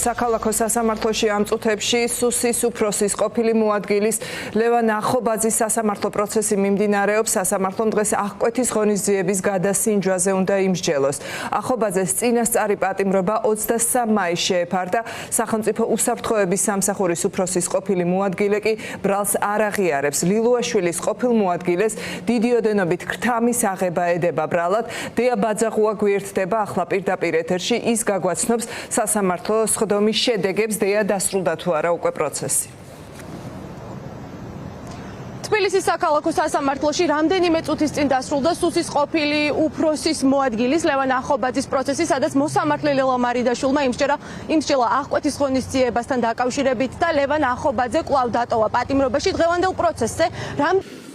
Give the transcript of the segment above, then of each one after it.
საქალაქო სასამართლოში ამ წუთებში სუსის უფროსის ყოფილი მოადგილის ლევან ახობაძის სასამართლო პროცესი მიმდინარეობს. სასამართლომ დღეს აღკვეთის ღონისძიების გადასინჯვაზე უნდა იმსჯელოს. ახობაძეს წინასწარი პატიმრობა 23 მაისს შეეფარდა. სახელმწიფო უსაფრთხოების სამსახურის უფროსის ყოფილი მოადგილე კი ბრალს არ აღიარებს. ლილუაშვილის ყოფილ მოადგილეს დიდი ოდენობით ქრთამის აღება ედება ბრალად. დეა ბაძაღუა გვერდდება ახლა პირდაპირ ეთერში. ის გაგვაცნობს სასამართლო სხდომის შედეგებს. დეა დასრულდა თუ არა უკვე პროცესი. თბილისის საქალაქო სასამართლოში რამდენიმე წუთის წინ დასრულდა სუსის ყოფილი უფროსის მოადგილის ლევან ახობაძის პროცესი, სადაც მოსამართლე ლელა მარიდაშვილმა იმსჯელა აღკვეთის ღონისძიებასთან დაკავშირებით და ლევან ახობაძე კვლავ დატოვა პატიმრობაში. დღევანდელ პროცესზე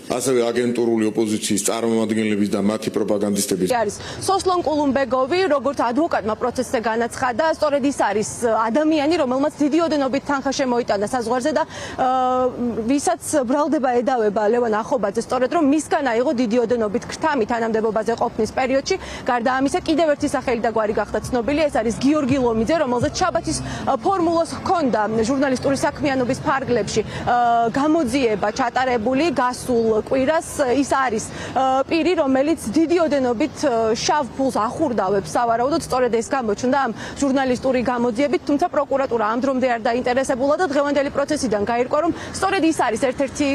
ასევე აგენტურული ოპოზიციის წარმომადგენლების და მათი პროპაგანდისტების არის სოსლონ კულუმბეგოვი, როგორც ადვოკატმა პროცესზე განაცხადა, სწორედ ის არის ადამიანი, რომელმაც დიდი ოდენობით თანხა შემოიტანა საზღვარზე და ვისაც ბრალდება ედავება ლევან ახობაძე, სწორედ რომ მისგან აიღო დიდი ოდენობით ქრთამი თანამდებობაზე ყოფნის პერიოდში. გარდა ამისა, კიდევ ერთი სახელი და გვარი გახდა ცნობილი, ეს არის გიორგი ლომიძე, რომელზეც შაბათის ფორმულას ჰქონდა ჟურნალისტური საქმიანობის ფარგლებში გამოძიება ჩატარებული გასულ კვირას. ის არის პირი, რომელიც დიდი ოდენობით შავ ფულს ახურდავებს სავარაუდოდ, სწორედ ეს გამოჩნდა ამ ჟურნალისტური გამოძიებით, თუმცა პროკურატურა ამ დრომდე არ დაინტერესებულა და დღევანდელი პროცესიდან გაირკვა, რომ სწორედ ის არის ერთ-ერთი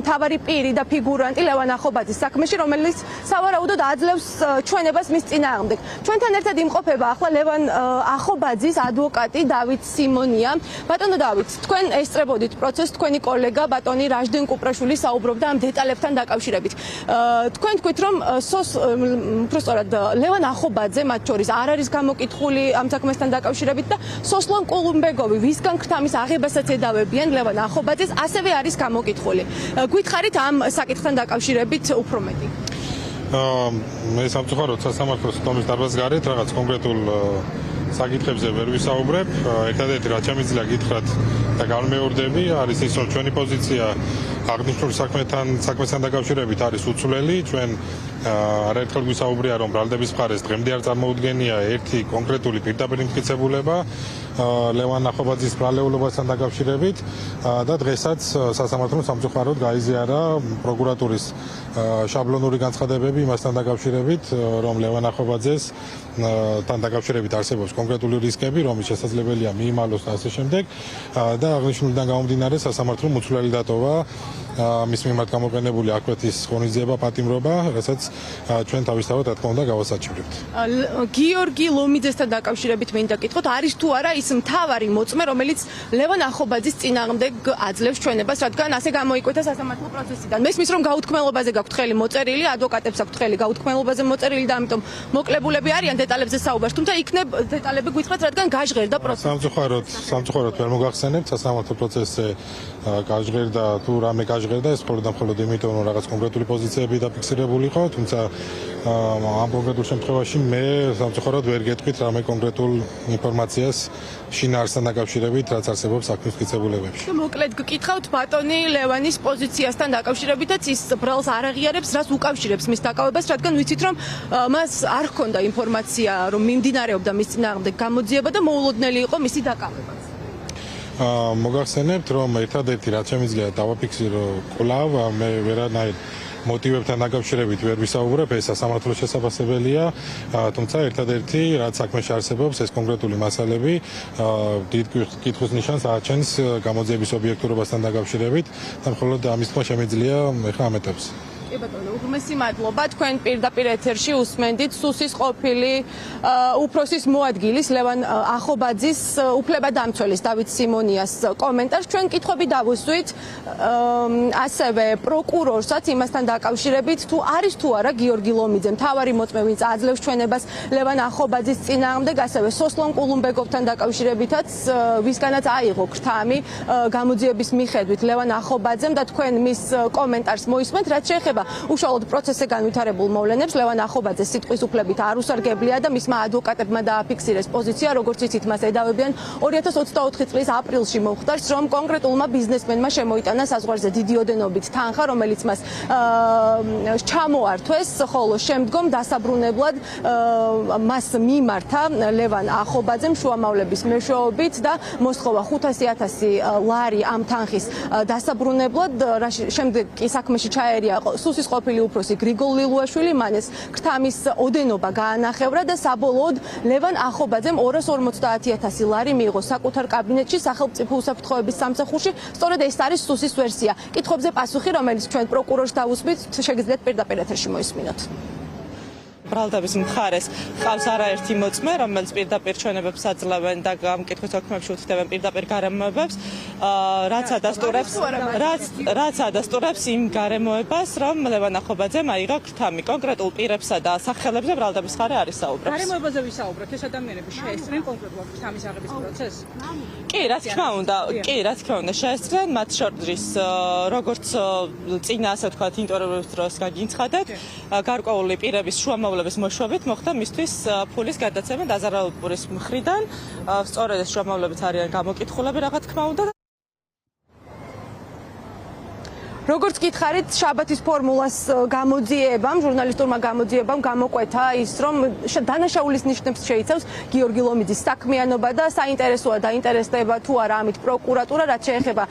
მთავარი პირი და ფიგურანტი ლევან ახობაძის საქმეში, რომელიც სავარაუდოდ აძლევს ჩვენებას მის წინააღმდეგ. ჩვენთან ერთად იმყოფება ახლა ლევან ახობაძის ადვოკატი დავით სიმონია. ბატონო დავით, თქვენ ესწრებოდით პროცესს, თქვენი კოლეგა ბატონი რაჟდენ კუპრაშვილი საუბრობდა ამ დეტალებთან დაკავშირებით. თქვენ თქვით, რომ უბრალოდ ლევან ახობაძე მათ შორის არ არის გამოკითხული ამ საქმესთან დაკავშირებით და სოსლონ კულუმბეგოვი, ვისგან ქრთამის აღებასაც ედავებიან ლევან ახობაძეს, ასევე არის გამოკითხული. გვითხარით ამ საკითხთან დაკავშირებით უფრო მეტი. მე სამწუხაროდ სასამართლოს სხდომის დარბაზს გარეთ რაღაც კონკრეტულ საკითხებზე ვერ ვისაუბრებ. ერთადერთი რაც შემიძლია გითხრათ და განმეორდები არის ის, რომ ჩვენი პოზიცია აღნიშნულ საქმესთან დაკავშირებით არის უცვლელი. ჩვენ არაერთხელ გვისაუბრია, რომ ბრალდების მხარეს დღემდე არ წარმოუდგენია ერთი კონკრეტული პირდაპირ მტკიცებულება ლევან ახობაძის ბრალეულობასთან დაკავშირებით და დღესაც სასამართლომ სამწუხაროდ გაიზიარა პროკურატურის შაბლონური განცხადებები იმასთან დაკავშირებით, რომ ლევან ახობაძეს თან დაკავშირებით არსებობს კონკრეტული რისკები, რომლის შესაძლებელია მიიმალოს და ასე შემდეგ და აღნიშნულიდან გამომდინარე სასამართლომ უცვლელი დატოვა მის მიმართ გამოყენებული აღკვეთის ღონისძიება პატიმრობა, რასაც ჩვენ თავისთავად რა თქმა უნდა გავასაჩივრებთ. გიორგი ლომიძესთან დაკავშირებით მინდა გითხოთ, არის თუ არა ის მთავარი მოწმე, რომელიც ლევან ახობაძის წინააღმდეგ აძლევს ჩვენებას, რადგან ასე გამოიკვეთა სასამართლო პროცესიდან. მესმის რომ გაუთქმელობაზე გაქვთ ხელი მოწერილი, ადვოკატებს აქვთ ხელი გაუთქმელობაზე მოწერილი და ამიტომ მოკლებულები არიან დეტალებზე საუბარს, თუმცა იქნებ დეტალები გითხრათ, რადგან გაჟღერდა პროცესი. სამწუხაროდ ვერ მოგახსენებთ სასამართლო პროცესზე გაჟღერდა თუ რამე გაჟღერდა, ეს მხოლოდ და მხოლოდ იმიტომ, რომ რაღაც კონკრეტული პოზიციები დაფიქსირებული იყო, თუმცა ამ კონკრეტულ შემთხვევაში მე სამწუხაროდ ვერ გეტყვით რამე კონკრეტულ ინფორმაციას შინაარსთან დაკავშირებით, რაც არსებობს საქმის მტკიცებულებებში. მოკლედ გკითხავთ ბატონი ლევანის პოზიციასთან დაკავშირებითაც ის ბრალს არ აღიარებს, რაც უკავშირებს მის დაკავებას, რადგან ვიცით, რომ მას არ ჰქონდა ინფორმაცია, რომ მიმდინარეობდა მის წინააღმდეგ გამოძიება და მოულოდნელი იყო მისი დაკავებაც. მოგახსენებთ, რომ ერთადერთი რაც შემიძლია დავაფიქსირო კვლავ მე ვერანაირ მოტივებთან დაკავშირებით ვერ ვისაუბრებ, ეს სასამართლოს შესაძლებელია, თუმცა ერთადერთი რაც საქმეში არსებობს, ეს კონკრეტული მასალები დიდ კითხვის ნიშანს აჩენს გამოძიების ობიექტურობასთან დაკავშირებით და მხოლოდ ამის თქმა შემიძლია ეხლა ამ ეტაპზე. კი ბატონო, უღმესი მადლობა. თქვენ პირდაპირ ეთერში უსმენდით სუსის ყოფილი უფროსის მოადგილის ლევან ახობაძის უფლებადამცველის დავით სიმონიას კომენტარს. ჩვენ კითხვები დავუსვით ასევე პროკურორსაც იმასთან დაკავშირებით, თუ არის თუ არა გიორგი ლომიძე მთავარი მოწმე, ვინც აძლევს ჩვენებას ლევან ახობაძის წინააღმდეგ, ასევე სოსლონ კულუმბეგოვთან დაკავშირებითაც, ვისგანაც აიღო ქრთამი გამოძიების მიხედვით ლევან ახობაძემ და თქვენ მის კომენტარს მოისმენთ, რაც შეეხება უშუალოდ პროცესზე განვითარებულ მოვლენებს. ლევან ახობაძე სიტყვის უფლებით არ უსარგებლია და მისმა ადვოკატებმა დააფიქსირეს პოზიცია, როგორც იცით, მას ედავებიან 2024 წლის აპრილში მოხდარს, რომ კონკრეტულმა ბიზნესმენმა შემოიტანა საზღვარზე დიდი ოდენობით თანხა, რომელიც მას ჩამოართვეს, ხოლო შემდგომ დასაბრუნებლად მას მიმართა ლევან ახობაძემ შუამავლების მეშვეობით და მოსთხოვა 500,000 ლარი ამ თანხის დასაბრუნებლად. შემდეგ კი საქმეში ჩაერია სუსის ყოფილი უფროსი გრიგოლ ლილუაშვილი, მან ეს ქრთამის ოდენობა გაანახევრა და საბოლოოდ ლევან ახობაძემ 250,000 ლარი მიიღო საკუთარ კაბინეტში სახელმწიფო უსაფრთხოების სამსახურში. სწორედ ეს არის სუსის ვერსია. კითხვებზე პასუხი, რომელიც ჩვენ პროკურორს დავუსვით, შეგიძლიათ პირდაპირ ეთერში მოისმინოთ. ბრალდების მხარეს ყავს არაერთი მოწმე, რომელიც პირდაპირ ჩვენებებს აძლევენ და ამ კითხვის ოქმებში უთხრდებენ პირდაპირ გარემოებებს, რაც ადასტურებს იმ გარემოებას, რომ ლევან ახობაძემ აიღო ქრთამი. კონკრეტულ პირებსა და სახელებზე ბრალდების მხარე არის საუბრობს. გარემოებაზე ვისაუბროთ, ეს ადამიანები შეესწრნენ კონკრეტულად ქრთამის აღების პროცესს? კი, რა თქმა უნდა, შეესწრნენ, მათ შორის როგორც წინა, ასე ვთქვათ, ინტერვიუების დროს გაგინცხადეთ, გარკვეული პირების შუამავლების მოშვებით მოხდა მისთვის ფულის გადაცემა დაზარალპურის მხრიდან. სწორედ ეს შუამავლებიც არიან გამოკითხულები, რა თქმა უნდა. როგორც გითხარით, შაბათის ფორმულას გამოძიებამ, ჟურნალისტურმა გამოძიებამ გამოკვეთა ის, რომ დანაშაულის ნიშნებს შეიცავს გიორგი ლომიძის საქმიანობა და საინტერესოა დაინტერესდება თუ არა ამით პროკურატურა, რაც შეეხება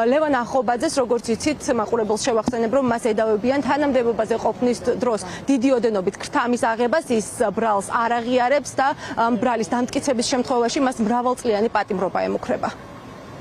ლევან ახობაძეს, როგორც იცით, მაყურებელს შევახსენებ, რომ მას ედავებიან თანამდებობაზე ყოფნის დროს დიდი ოდენობით ქრთამის აღებას, ის ბრალს არ აღიარებს და ბრალის დამტკიცების შემთხვევაში მას მრავალწლიანი პატიმრობა ემუქრება.